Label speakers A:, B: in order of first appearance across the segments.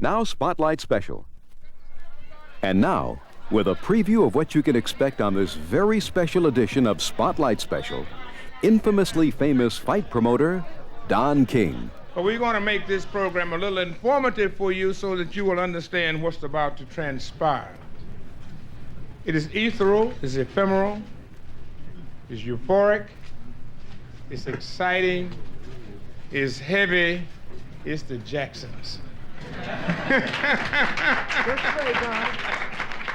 A: Now Spotlight Special. And now, with a preview of what you can expect on this very special edition of Spotlight Special, infamously famous fight promoter, Don King.
B: But we're going to make this program a little informative for you so that you will understand what's about to transpire. It is ethereal, it's ephemeral, it's euphoric, it's exciting, it's heavy, it's the Jacksons.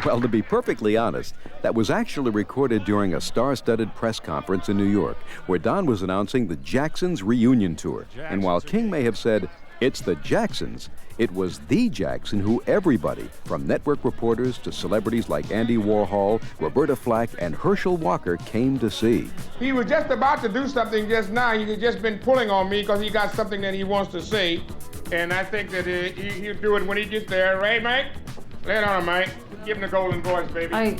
A: Well, to be perfectly honest, that was actually recorded during a star-studded press conference in New York, where Don was announcing the Jacksons reunion tour. And while King may have said, "It's the Jacksons," it was the Jackson who everybody, from network reporters to celebrities like Andy Warhol, Roberta Flack, and Herschel Walker, came to see.
B: He was just about to do something just now. He's just been pulling on me because he got something that he wants to say. And I think that he'll do it when he gets there. Right, Mike? Lay it on him, Mike. Give him the golden voice, baby.
C: I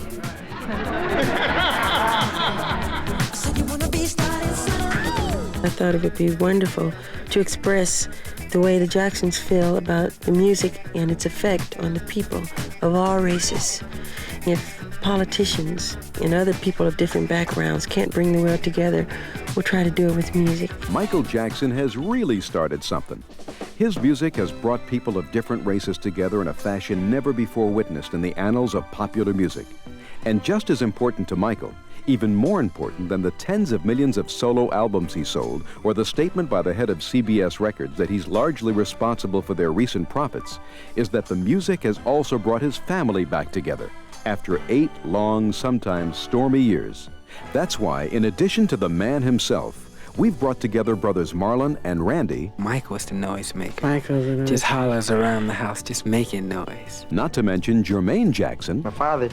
C: thought it would be wonderful to express the way the Jacksons feel about the music and its effect on the people of all races. If politicians and other people of different backgrounds can't bring the world together, we'll try to do it with music.
A: Michael Jackson has really started something. His music has brought people of different races together in a fashion never before witnessed in the annals of popular music. And just as important to Michael, even more important than the tens of millions of solo albums he sold, or the statement by the head of CBS Records that he's largely responsible for their recent profits, is that the music has also brought his family back together after 8 long, sometimes stormy years. That's why, in addition to the man himself, we've brought together brothers Marlon and Randy.
D: Mike was the noisemaker. Just hollers around the house, just making noise.
A: Not to mention Jermaine Jackson.
E: My father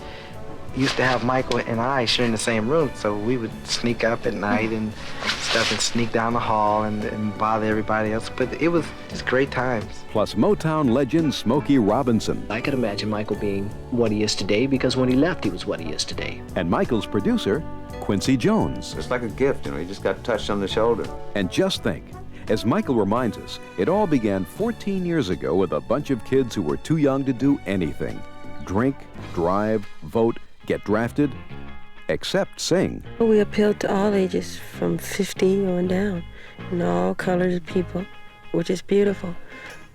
E: used to have Michael and I sharing the same room, so we would sneak up at night and stuff and sneak down the hall and bother everybody else. But it was just great times.
A: Plus Motown legend Smokey Robinson.
F: I could imagine Michael being what he is today because when he left, he was what he is today.
A: And Michael's producer, Quincy Jones.
G: It's like a gift, you know, he just got touched on the shoulder.
A: And just think, as Michael reminds us, it all began 14 years ago with a bunch of kids who were too young to do anything. Drink, drive, vote, get drafted, except sing.
C: We appealed to all ages, from 50 on down, and all colors of people, which is beautiful.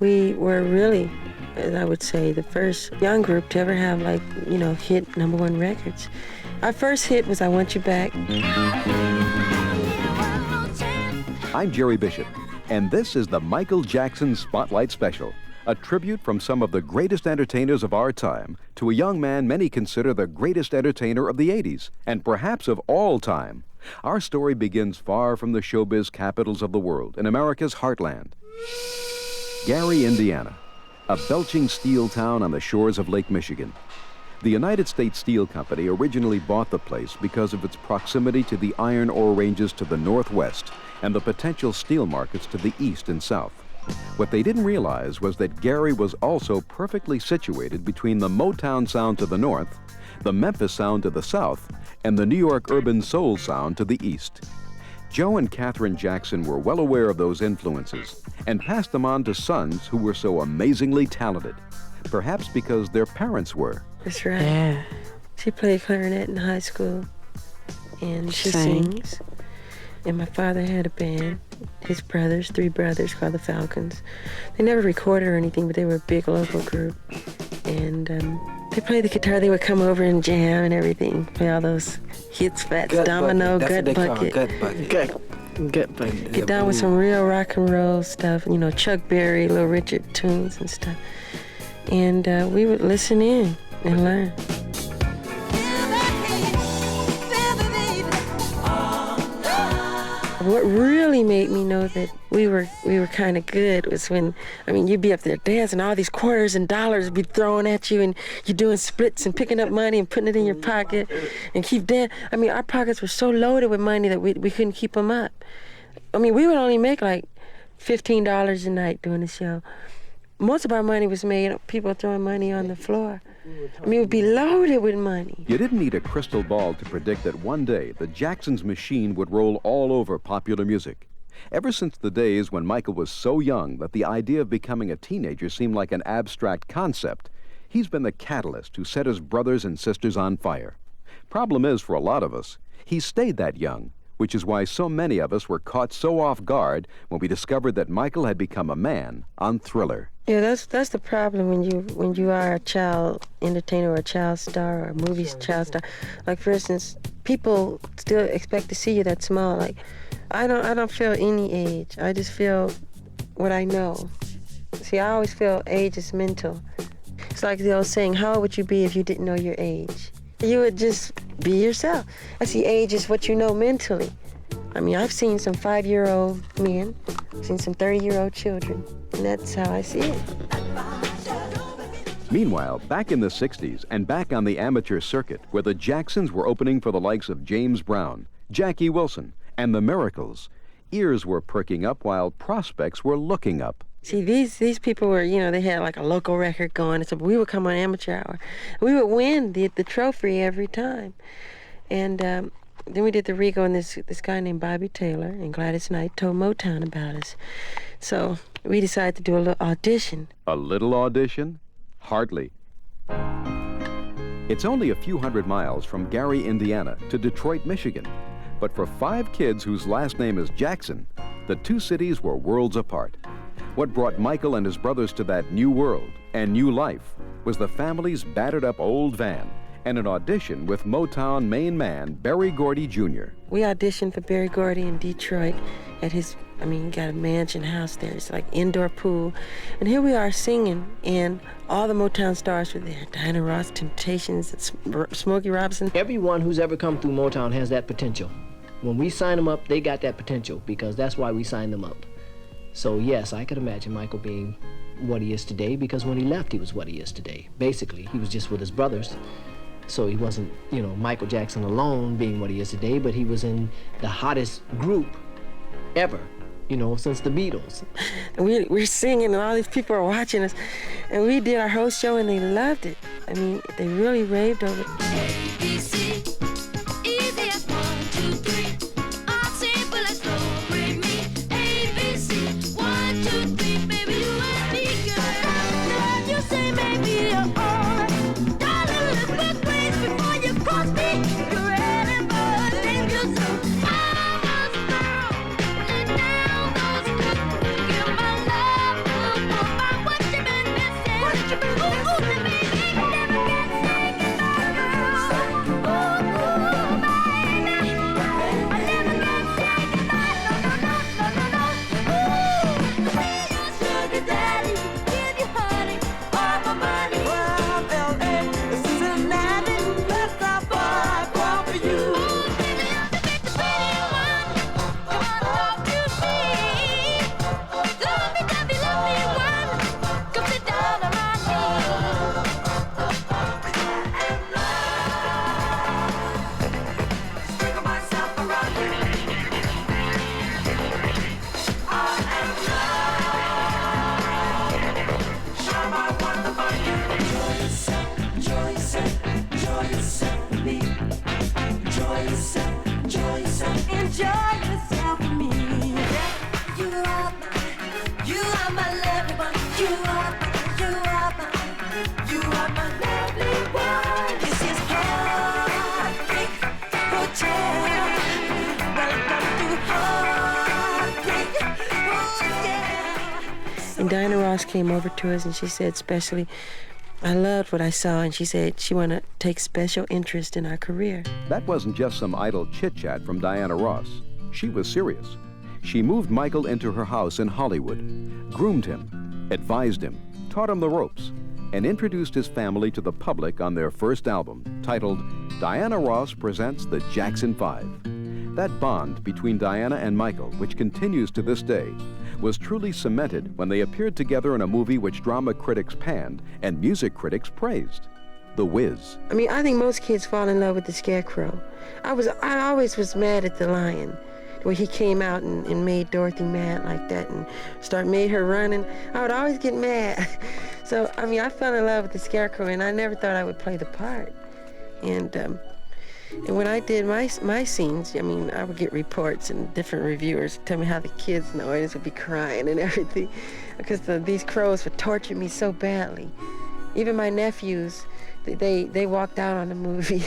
C: We were really, as I would say, the first young group to ever have, like, you know, hit #1 records. Our first hit was I Want You Back.
A: I'm Jerry Bishop, and this is the Michael Jackson Spotlight Special, a tribute from some of the greatest entertainers of our time to a young man many consider the greatest entertainer of the 80s, and perhaps of all time. Our story begins far from the showbiz capitals of the world, in America's heartland. Gary, Indiana, a belching steel town on the shores of Lake Michigan. The United States Steel Company originally bought the place because of its proximity to the iron ore ranges to the northwest and the potential steel markets to the east and south. What they didn't realize was that Gary was also perfectly situated between the Motown sound to the north, the Memphis sound to the south, and the New York urban soul sound to the east. Joe and Catherine Jackson were well aware of those influences and passed them on to sons who were so amazingly talented, perhaps because their parents were.
C: That's right.
D: Yeah.
C: She played clarinet in high school, and she sings. And my father had a band, his brothers, 3 brothers called the Falcons. They never recorded or anything, but they were a big local group. And they played the guitar. They would come over and jam and everything, play all those hits, Fats Domino, Gut Bucket.
D: Gut bucket.
C: Get down with some real rock and roll stuff, you know, Chuck Berry, Little Richard tunes and stuff. And we would listen in and learn. What really made me know that we were kind of good was when, I mean, you'd be up there dancing, all these quarters and dollars would be thrown at you, and you're doing splits and picking up money and putting it in your pocket and keep dancing. I mean, our pockets were so loaded with money that we couldn't keep them up. I mean, we would only make like $15 a night doing the show. Most of our money was made, people throwing money on the floor. I mean, we'd be loaded with money.
A: You didn't need a crystal ball to predict that one day the Jacksons' machine would roll all over popular music. Ever since the days when Michael was so young that the idea of becoming a teenager seemed like an abstract concept, he's been the catalyst who set his brothers and sisters on fire. Problem is, for a lot of us, he stayed that young, which is why so many of us were caught so off guard when we discovered that Michael had become a man on Thriller.
C: Yeah, that's the problem when you are a child entertainer or a child star or a movie child star. Like, for instance, people still expect to see you that small. Like, I don't feel any age. I just feel what I know. See, I always feel age is mental. It's like the old saying, how old would you be if you didn't know your age? You would just be yourself. I see age is what you know mentally. I mean, I've seen some 5-year-old men, seen some 30-year-old children, and that's how I see it.
A: Meanwhile, back in the 60s and back on the amateur circuit where the Jacksons were opening for the likes of James Brown, Jackie Wilson, and the Miracles, ears were perking up while prospects were looking up.
C: See, these people were, you know, they had like a local record going, so we would come on Amateur Hour. We would win the trophy every time. And then we did the Rego, and this guy named Bobby Taylor and Gladys Knight told Motown about us. So we decided to do a little audition.
A: A little audition? Hardly. It's only a few hundred miles from Gary, Indiana to Detroit, Michigan. But for 5 kids whose last name is Jackson, the 2 cities were worlds apart. What brought Michael and his brothers to that new world and new life was the family's battered-up old van and an audition with Motown main man Berry Gordy Jr.
C: We auditioned for Berry Gordy in Detroit at his, he got a mansion house there. It's like indoor pool. And here we are singing, and all the Motown stars were there. Diana Ross, Temptations, Smokey Robinson.
F: Everyone who's ever come through Motown has that potential. When we sign them up, they got that potential because that's why we signed them up. So yes, I could imagine Michael being what he is today because when he left, he was what he is today. Basically, he was just with his brothers. So he wasn't, Michael Jackson alone being what he is today, but he was in the hottest group ever, since the Beatles.
C: We're singing and all these people are watching us. And we did our whole show and they loved it. They really raved over it. And Diana Ross came over to us and she said especially, I loved what I saw, and she said she wanted to take special interest in our career.
A: That wasn't just some idle chit-chat from Diana Ross. She was serious. She moved Michael into her house in Hollywood, groomed him, advised him, taught him the ropes, and introduced his family to the public on their first album, titled Diana Ross Presents the Jackson 5. That bond between Diana and Michael, which continues to this day, was truly cemented when they appeared together in a movie which drama critics panned and music critics praised, The Wiz.
C: I think most kids fall in love with the Scarecrow. I always was mad at the Lion, where he came out and made Dorothy mad like that and made her run, and I would always get mad. So, I fell in love with the Scarecrow, and I never thought I would play the part. And And when I did my scenes, I mean, I would get reports and different reviewers tell me how the kids in the audience would be crying and everything, because these crows would torture me so badly. Even my nephews, they walked out on the movie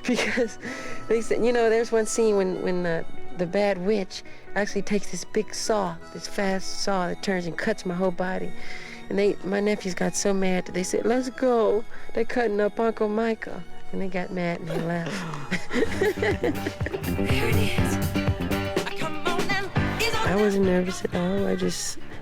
C: because they said, you know, there's one scene when the bad witch actually takes this big saw, this fast saw that turns and cuts my whole body. And my nephews got so mad that they said, let's go. They're cutting up Uncle Michael. And they got mad and they left. There it is. I wasn't nervous at all.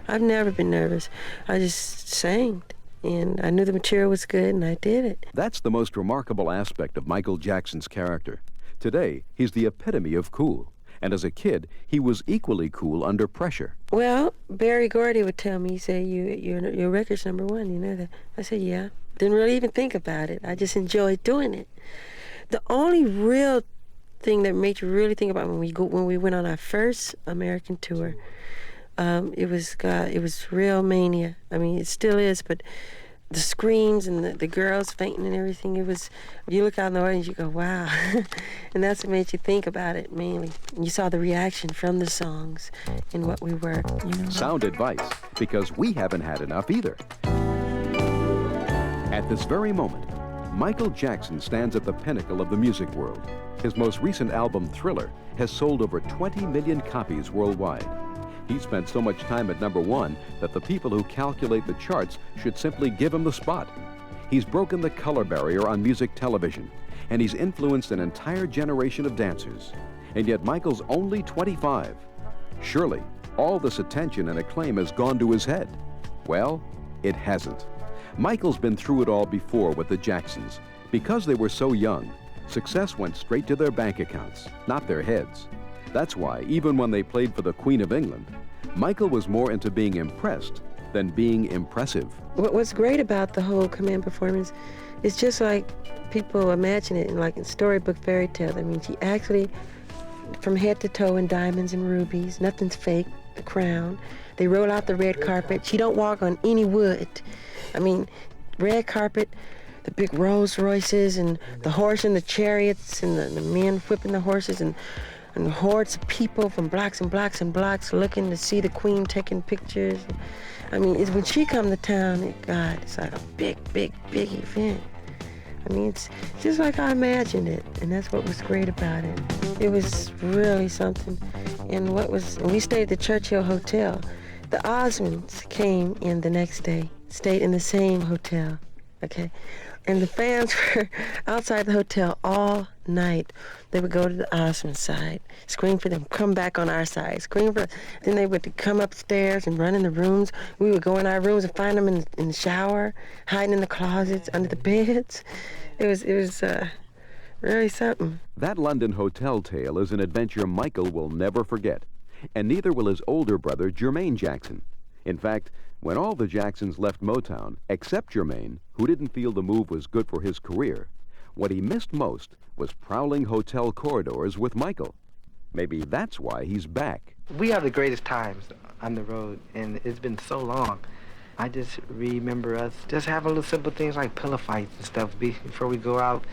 C: I've never been nervous. I just sang. And I knew the material was good, and I did it.
A: That's the most remarkable aspect of Michael Jackson's character. Today, he's the epitome of cool. And as a kid, he was equally cool under pressure.
C: Well, Barry Gordy would tell me, he'd say, your record's number one, you know that? I said, yeah. Didn't really even think about it. I just enjoyed doing it. The only real thing that made you really think about when we went on our first American tour, it was real mania. I mean, it still is, but the screams and the girls fainting and everything, you look out in the audience, you go, wow. And that's what made you think about it mainly. You saw the reaction from the songs and what we were, you know.
A: Sound advice, because we haven't had enough either. At this very moment, Michael Jackson stands at the pinnacle of the music world. His most recent album, Thriller, has sold over 20 million copies worldwide. He spent so much time at #1 that the people who calculate the charts should simply give him the spot. He's broken the color barrier on music television, and he's influenced an entire generation of dancers. And yet Michael's only 25. Surely, all this attention and acclaim has gone to his head. Well, it hasn't. Michael's been through it all before with the Jacksons. Because they were so young, success went straight to their bank accounts, not their heads. That's why, even when they played for the Queen of England, Michael was more into being impressed than being impressive.
C: What's great about the whole command performance is just like people imagine it in storybook fairy tales. I mean, she actually, from head to toe in diamonds and rubies, nothing's fake, the crown. They roll out the red carpet. She don't walk on any wood. I mean, red carpet, the big Rolls Royces and the horse and the chariots and the men whipping the horses and hordes of people from blocks and blocks and blocks looking to see the Queen taking pictures. I mean, when she come to town, God, it's like a big, big, big event. I mean, it's just like I imagined it, and that's what was great about it. It was really something. And we stayed at the Churchill Hotel. The Osmonds came in the next day, stayed in the same hotel, okay? And the fans were outside the hotel all night. They would go to the Osmond side, scream for them, come back on our side, scream for them. Then they would come upstairs and run in the rooms. We would go in our rooms and find them in the shower, hiding in the closets, under the beds. It was really something.
A: That London hotel tale is an adventure Michael will never forget, and neither will his older brother, Jermaine Jackson. In fact, when all the Jacksons left Motown, except Jermaine, who didn't feel the move was good for his career, what he missed most was prowling hotel corridors with Michael. Maybe that's why he's back.
E: We have the greatest times on the road, and it's been so long. I just remember us just having little simple things like pillow fights and stuff before we go out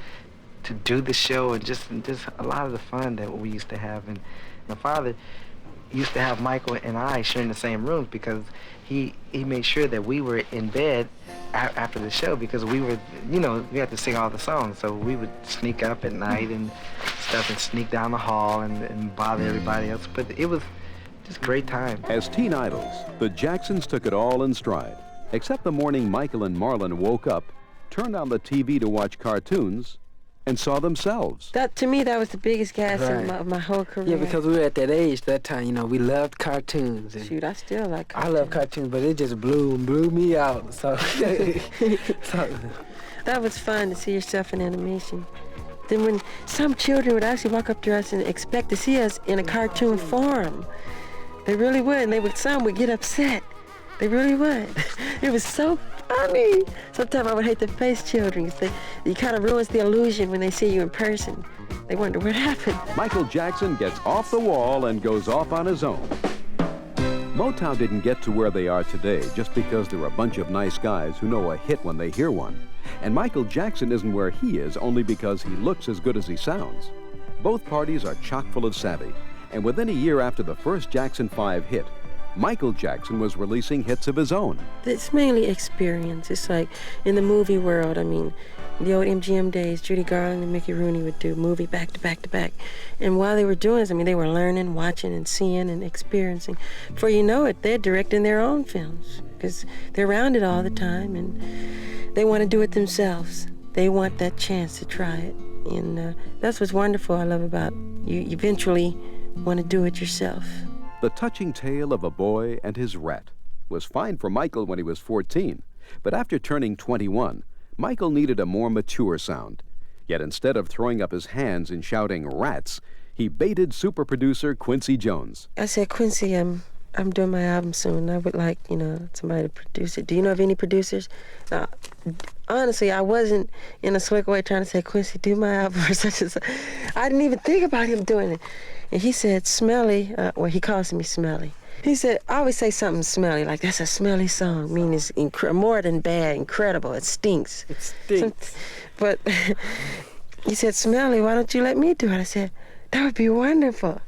E: to do the show, and just a lot of the fun that we used to have. And my father used to have Michael and I sharing the same rooms because he made sure that we were in bed after the show, because we were, we had to sing all the songs, so we would sneak up at night and stuff and sneak down the hall and bother everybody else. But it was just a great time.
A: As teen idols, the Jacksons took it all in stride, except the morning Michael and Marlon woke up, turned on the TV to watch cartoons, and saw themselves.
C: To me, that was the biggest gas of my whole career.
D: Yeah, because we were at that age, that time, we loved cartoons. And
C: shoot, I still like cartoons.
D: I love cartoons, but it just blew me out. So,
C: that was fun to see yourself in animation. Then when some children would actually walk up to us and expect to see us in a cartoon form, they really would, and some would get upset. They really would. It was so funny. Sometimes I would hate to face children. It kind of ruins the illusion when they see you in person. They wonder what happened.
A: Michael Jackson gets off the wall and goes off on his own. Motown didn't get to where they are today just because they're a bunch of nice guys who know a hit when they hear one. And Michael Jackson isn't where he is only because he looks as good as he sounds. Both parties are chock full of savvy, and within a year after the first Jackson 5 hit, Michael Jackson was releasing hits of his own.
C: It's mainly experience. It's like in the movie world, I mean, the old MGM days, Judy Garland and Mickey Rooney would do movie back to back to back. And while they were doing this, I mean, they were learning, watching, and seeing and experiencing. Before you know it, they're directing their own films because they're around it all the time and they want to do it themselves. They want that chance to try it. And that's what's wonderful I love about you eventually want to do it yourself.
A: The touching tale of a boy and his rat was fine for Michael when he was 14, but after turning 21, Michael needed a more mature sound. Yet instead of throwing up his hands and shouting rats, he baited super producer Quincy Jones.
C: I said, Quincy, I'm doing my album soon. I would like, somebody to produce it. Do you know of any producers? Honestly, I wasn't in a slick way trying to say, Quincy, do my album or such and such. I didn't even think about him doing it. And he said, Smelly, well, he calls me Smelly. He said, I always say something smelly, like that's a smelly song, meaning it's more than bad, incredible, it stinks.
D: It stinks.
C: But he said, Smelly, why don't you let me do it? I said, that would be wonderful.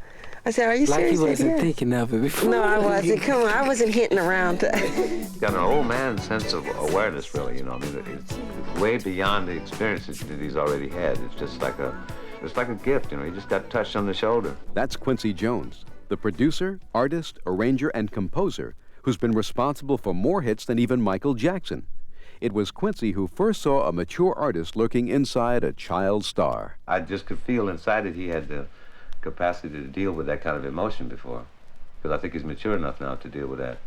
C: I said, are you
D: like
C: serious?
D: Like he wasn't
C: yeah.
D: thinking of it before.
C: No, I wasn't. Come on, I wasn't hitting around.
G: He's got an old man sense of awareness, really, I mean, it's way beyond the experiences that he's already had. It's just like a gift, he just got touched on the shoulder.
A: That's Quincy Jones, the producer, artist, arranger, and composer who's been responsible for more hits than even Michael Jackson. It was Quincy who first saw a mature artist lurking inside a child star.
G: I just could feel inside that he had the capacity to deal with that kind of emotion before, because I think he's mature enough now to deal with that.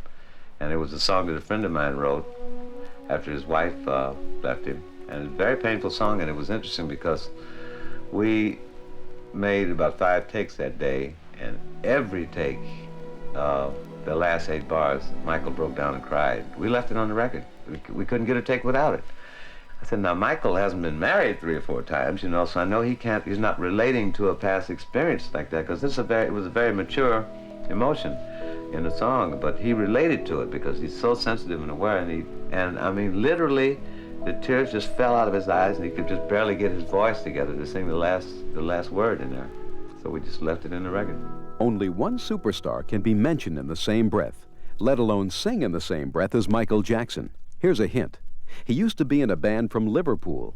G: And it was a song that a friend of mine wrote after his wife left him, and it's a very painful song, and it was interesting because we made about 5 takes that day, and every take, the last 8 bars, Michael broke down and cried. We left it on the record. We couldn't get a take without it. I said, now Michael hasn't been married 3 or 4 times, so I know he's not relating to a past experience like that, because it was a very mature emotion in the song, but he related to it because he's so sensitive and aware, and I mean, literally, the tears just fell out of his eyes, and he could just barely get his voice together to sing the last word in there. So we just left it in the record.
A: Only one superstar can be mentioned in the same breath, let alone sing in the same breath as Michael Jackson. Here's a hint. He used to be in a band from Liverpool.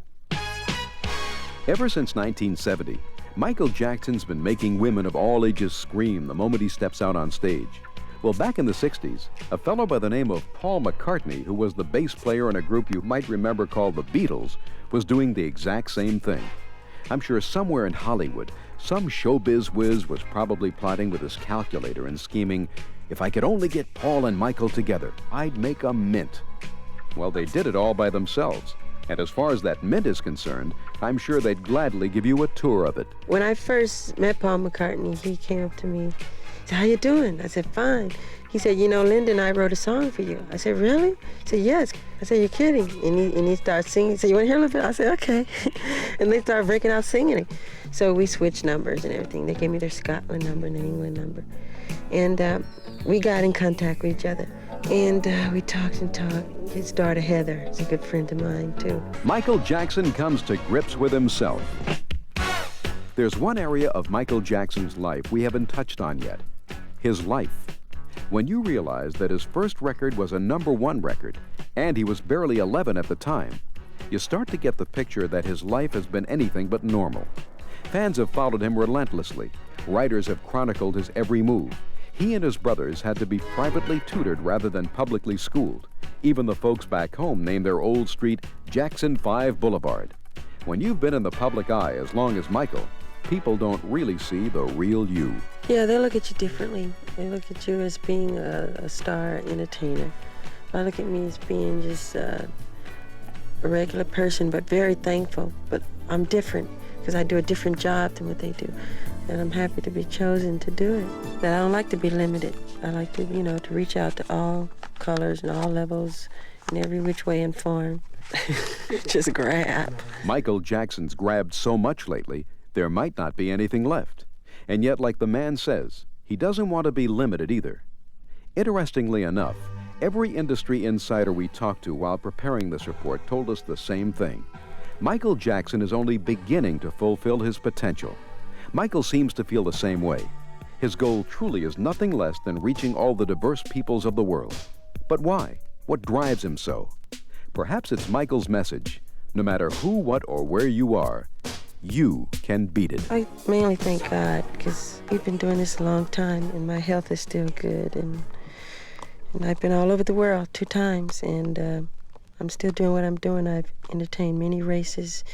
A: Ever since 1970, Michael Jackson's been making women of all ages scream the moment he steps out on stage. Well, back in the 60s, a fellow by the name of Paul McCartney, who was the bass player in a group you might remember called the Beatles, was doing the exact same thing. I'm sure somewhere in Hollywood, some showbiz whiz was probably plotting with his calculator and scheming, if I could only get Paul and Michael together, I'd make a mint. Well, they did it all by themselves. And as far as that mint is concerned, I'm sure they'd gladly give you a tour of it.
C: When I first met Paul McCartney, he came up to me. He said, how you doing? I said, fine. He said, Linda and I wrote a song for you. I said, really? He said, yes. I said, you're kidding. And he started singing. He said, you want to hear a little bit? I said, okay. And they started breaking out singing it. So we switched numbers and everything. They gave me their Scotland number and their England number. And we got in contact with each other. And we talked and talked. His daughter, Heather, is a good friend of mine, too.
A: Michael Jackson comes to grips with himself. There's one area of Michael Jackson's life we haven't touched on yet. His life. When you realize that his first record was a #1 record, and he was barely 11 at the time, you start to get the picture that his life has been anything but normal. Fans have followed him relentlessly. Writers have chronicled his every move. He and his brothers had to be privately tutored rather than publicly schooled. Even the folks back home named their old street Jackson 5 Boulevard. When you've been in the public eye as long as Michael, people don't really see the real you.
C: Yeah, they look at you differently. They look at you as being a star entertainer. I look at me as being just a regular person, but very thankful. But I'm different because I do a different job than what they do. And I'm happy to be chosen to do it. That I don't like to be limited. I like to, to reach out to all colors and all levels in every which way and form. Just grab.
A: Michael Jackson's grabbed so much lately, there might not be anything left. And yet, like the man says, he doesn't want to be limited either. Interestingly enough, every industry insider we talked to while preparing this report told us the same thing. Michael Jackson is only beginning to fulfill his potential. Michael seems to feel the same way. His goal truly is nothing less than reaching all the diverse peoples of the world. But why? What drives him so? Perhaps it's Michael's message. No matter who, what, or where you are, you can beat it.
C: I mainly thank God, because we've been doing this a long time, and my health is still good, and I've been all over the world 2 times, and I'm still doing what I'm doing. I've entertained many races,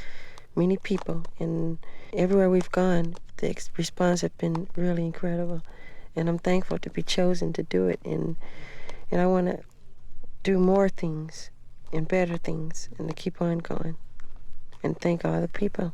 C: many people, and everywhere we've gone, the response has been really incredible, and I'm thankful to be chosen to do it, and I want to do more things and better things, and to keep on going, and thank all the people.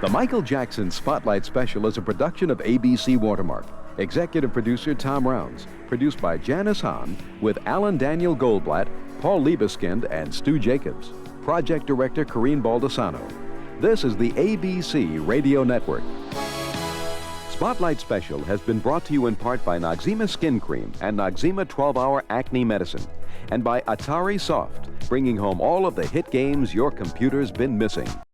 A: The Michael Jackson Spotlight Special is a production of ABC Watermark. Executive producer Tom Rounds. Produced by Janice Hahn with Alan Daniel Goldblatt, Paul Liebeskind, and Stu Jacobs. Project Director Corrine Baldessano. This is the ABC Radio Network. Spotlight Special has been brought to you in part by Noxzema Skin Cream and Noxzema 12-Hour Acne Medicine. And by Atari Soft, bringing home all of the hit games your computer's been missing.